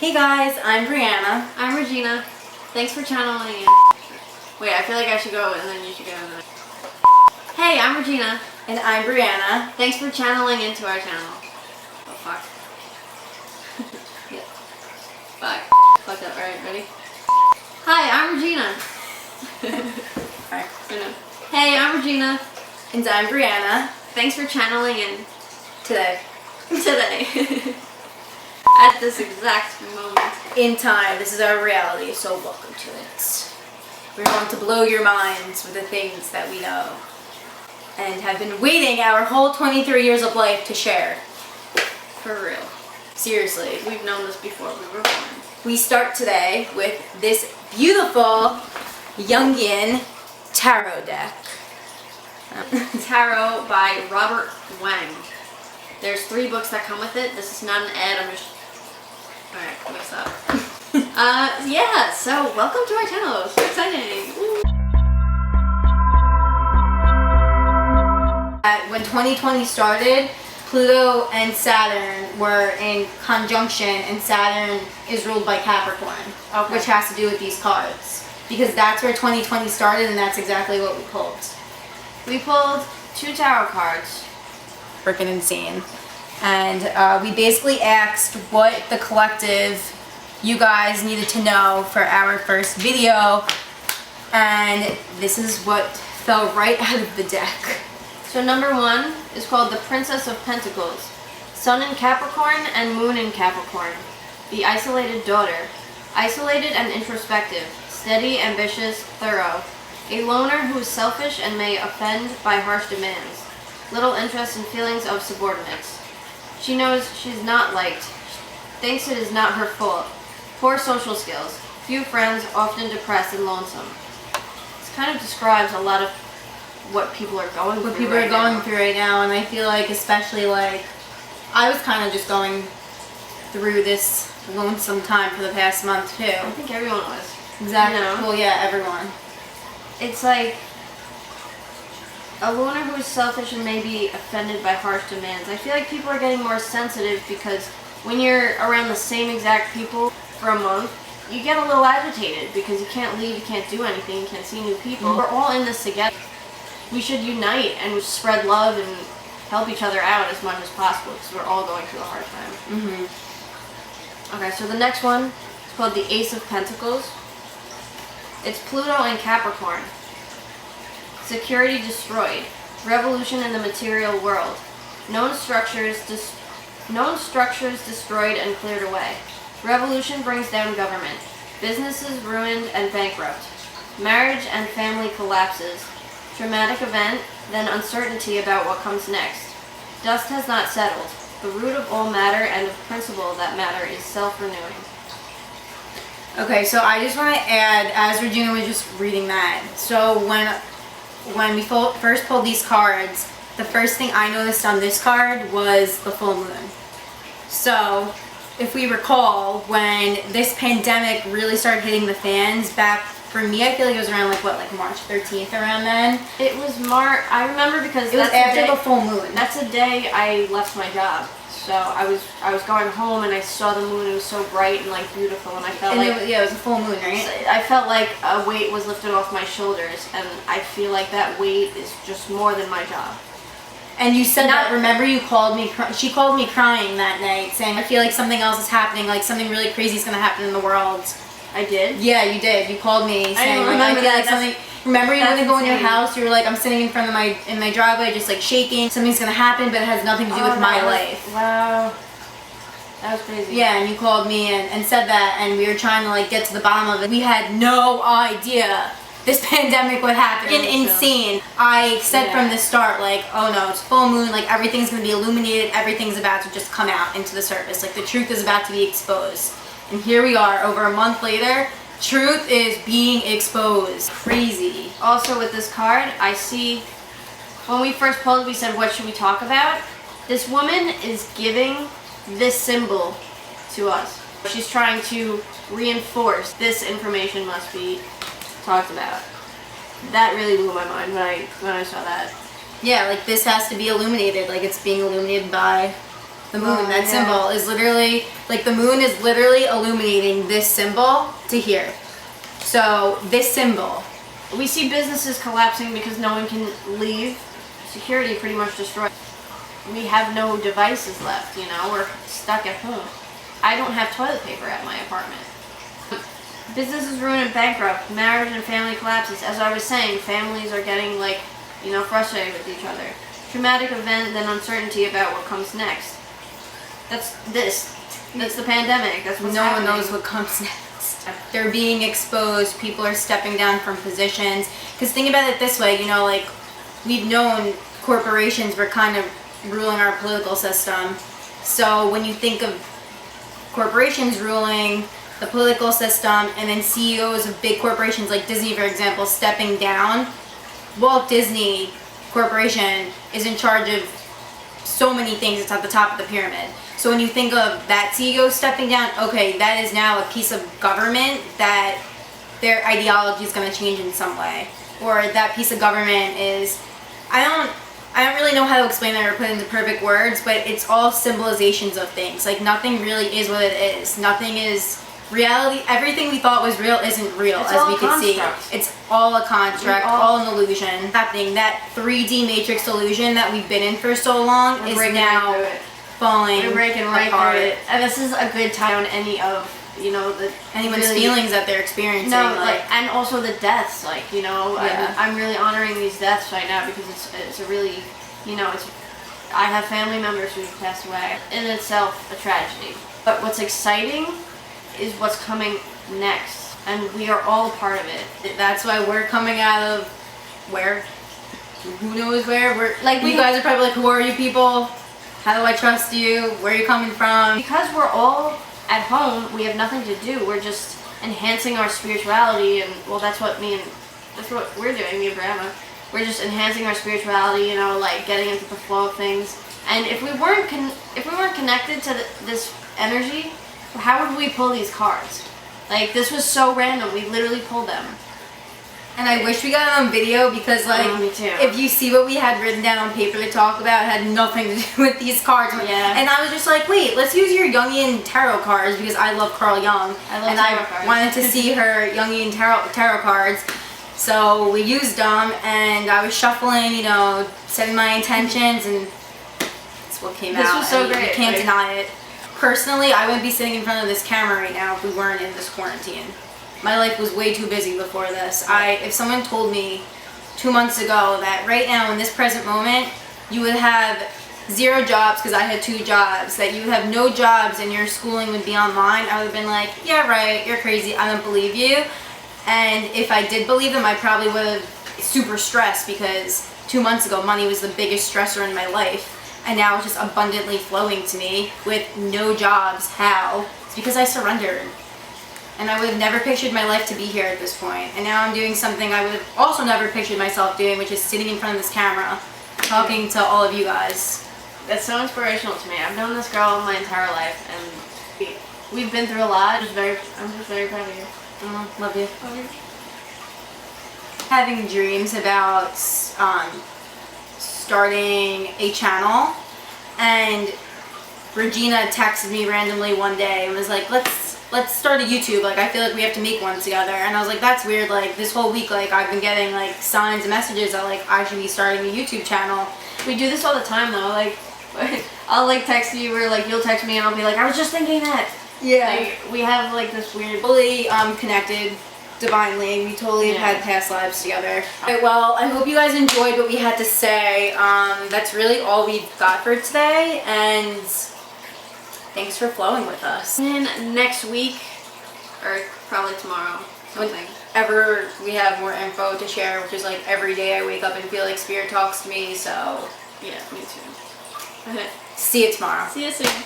Hey guys, I'm Brianna. I'm Regina. Thanks for channeling in. Wait, I feel like I should go and then you should go. Hey, I'm Regina. And I'm Brianna. Thanks for channeling into our channel. Oh, fuck. Yeah. Fuck. Fucked up. Alright, ready? Hi, I'm Regina. Alright. Hey, I'm Regina. And I'm Brianna. Thanks for channeling in. Today. At this exact moment. In time. This is our reality, so welcome to it. We're going to blow your minds with the things that we know. And have been waiting our whole 23 years of life to share. For real. Seriously. We've known this before we were born. We start today with this beautiful Jungian tarot deck. Tarot by Robert Wang. There's 3 books that come with it. This is not an ad, I'm just... Alright, what's up? Yeah, so welcome to our channel. So exciting. Woo. When 2020 started, Pluto and Saturn were in conjunction, and Saturn is ruled by Capricorn, Okay. which has to do with these cards. Because that's where 2020 started, and that's exactly what we pulled. We pulled 2 tarot cards. Freaking insane. And we basically asked what the collective you guys needed to know for our first video, and this is what fell right out of the deck. So number 1 is called the Princess of Pentacles. Sun in Capricorn and Moon in Capricorn. The isolated daughter. Isolated and introspective. Steady, ambitious, thorough. A loner who is selfish and may offend by harsh demands. Little interest in feelings of subordinates. She knows she's not liked. Thinks it is not her fault. Poor social skills. Few friends, often depressed and lonesome. This kind of describes a lot of what people are going through. What people are going through right now, and I feel like especially like I was kind of just going through this lonesome time for the past month too. I think everyone was. Exactly. You know? Well, yeah, everyone. It's like a loner who is selfish and may be offended by harsh demands. I feel like people are getting more sensitive because when you're around the same exact people for a month, you get a little agitated because you can't leave, you can't do anything, you can't see new people. We're all in this together. We should unite and spread love and help each other out as much as possible because we're all going through a hard time. Okay, so the next one is called the Ace of Pentacles. It's Pluto and Capricorn. Security destroyed. Revolution in the material world. Known structures destroyed and cleared away. Revolution brings down government. Businesses ruined and bankrupt. Marriage and family collapses. Traumatic event, then uncertainty about what comes next. Dust has not settled. The root of all matter and of principle that matter is self-renewing. Okay, so I just want to add, as Regina was just reading that, so when we first pulled these cards, the first thing I noticed on this card was the full moon. So, if we recall, when this pandemic really started hitting the fans back, for me, I feel like it was around like March 13th around then. It was March. I remember because It was after the full moon. That's the day I left my job. So I was going home and I saw the moon. It was so bright and like beautiful, and I felt like it was a full moon, right? I felt like a weight was lifted off my shoulders, and I feel like that weight is just more than my job. And you said that. Remember, you called me. She called me crying that night, saying, "I feel like something else is happening. Like something really crazy is going to happen in the world." I did? Yeah, you did. You called me saying, remember that. Like something. Remember, you wouldn't go in your house. You were like, I'm sitting in front of my driveway, just like shaking. Something's gonna happen, but it has nothing to do with my life. Wow, that was crazy. Yeah, and you called me and said that, and we were trying to like get to the bottom of it. We had no idea this pandemic would happen. Insane. I said from the start, like, oh no, it's full moon. Like everything's gonna be illuminated. Everything's about to just come out into the surface. Like the truth is about to be exposed. And here we are, over a month later, truth is being exposed. Crazy. Also with this card, I see, when we first pulled, we said, what should we talk about? This woman is giving this symbol to us. She's trying to reinforce this information must be talked about. That really blew my mind when I saw that. Yeah, like this has to be illuminated, like it's being illuminated by The moon, Oh, that yeah. symbol is literally, like the moon is literally illuminating this symbol to here. So this symbol. We see businesses collapsing because no one can leave. Security pretty much destroyed. We have no devices left, you know, we're stuck at home. I don't have toilet paper at my apartment. Businesses ruined and bankrupt, marriage and family collapses. As I was saying, families are getting like, you know, frustrated with each other. Traumatic event, then uncertainty about what comes next. That's the pandemic. That's what's No one happening. knows what comes next. They're being exposed. People are stepping down from positions. Because think about it this way, you know, like we've known corporations were kind of ruling our political system. So when you think of corporations ruling the political system and then CEOs of big corporations like Disney, for example, stepping down, Walt Disney Corporation is in charge of so many things. It's at the top of the pyramid. So when you think of that CEO stepping down, okay, that is now a piece of government that their ideology is going to change in some way. Or that piece of government is, I don't really know how to explain that or put it into perfect words, but it's all symbolizations of things. Like nothing really is what it is. Nothing is reality. Everything we thought was real isn't real, It's as all we a can see. construct. It's all a construct, We all- all an illusion. Happening. That 3D matrix illusion that we've been in for so long We're is breaking now right through it. falling We're breaking right apart. through it. And this is a good time on any of, you know, the Anyone's really- feelings that they're experiencing. No, like, and also the deaths, like, you know, Yeah. I'm really honoring these deaths right now because it's a really, you know, I have family members who have passed away. In itself, a tragedy. But what's exciting is what's coming next, and we are all a part of it. That's why we're coming out of where? Who knows where? We're Like, you guys are probably like, who are you people? How do I trust you? Where are you coming from? Because we're all at home, we have nothing to do. We're just enhancing our spirituality, and well, that's what we're doing, me and Brahma. We're just enhancing our spirituality, you know, like getting into the flow of things. And if we weren't connected to this energy, how would we pull these cards? Like, this was so random. We literally pulled them. And I wish we got it on video because, like, Oh, me too. if you see what we had written down on paper to talk about, it had nothing to do with these cards. Yeah. And I was just like, wait, let's use your Jungian tarot cards because I love Carl Jung. I love and tarot I cards. wanted to see her Jungian tarot cards. So we used them, and I was shuffling, you know, setting my intentions, and that's what came out. This was so and great, You can't like- deny it. Personally, I wouldn't be sitting in front of this camera right now if we weren't in this quarantine. My life was way too busy before this. If someone told me 2 months ago that right now in this present moment you would have 0 jobs because I had 2 jobs, that you would have no jobs and your schooling would be online, I would have been like, yeah, right, you're crazy, I don't believe you. And if I did believe them, I probably would have super stressed because 2 months ago money was the biggest stressor in my life. And now it's just abundantly flowing to me with no jobs. How? It's because I surrendered. And I would have never pictured my life to be here at this point. And now I'm doing something I would have also never pictured myself doing, which is sitting in front of this camera, talking to all of you guys. That's so inspirational to me. I've known this girl my entire life, and we've been through a lot. I'm just very proud of you. Love you. Having dreams about starting a channel, and Regina texted me randomly one day and was like, let's start a YouTube, like I feel like we have to make one together. And I was like, that's weird, like this whole week like I've been getting like signs and messages that like I should be starting a YouTube channel. We do this all the time though, like I'll like text you or like you'll text me and I'll be like, I was just thinking that. Like, we have like this weird Fully connected divinely. We totally have had past lives together. Alright, well, I hope you guys enjoyed what we had to say. That's really all we've got for today, and thanks for flowing with us. And next week, or probably tomorrow, something. Whenever we have more info to share, which is like every day I wake up and feel like Spirit talks to me, so Yeah, me too. see you tomorrow. See you soon.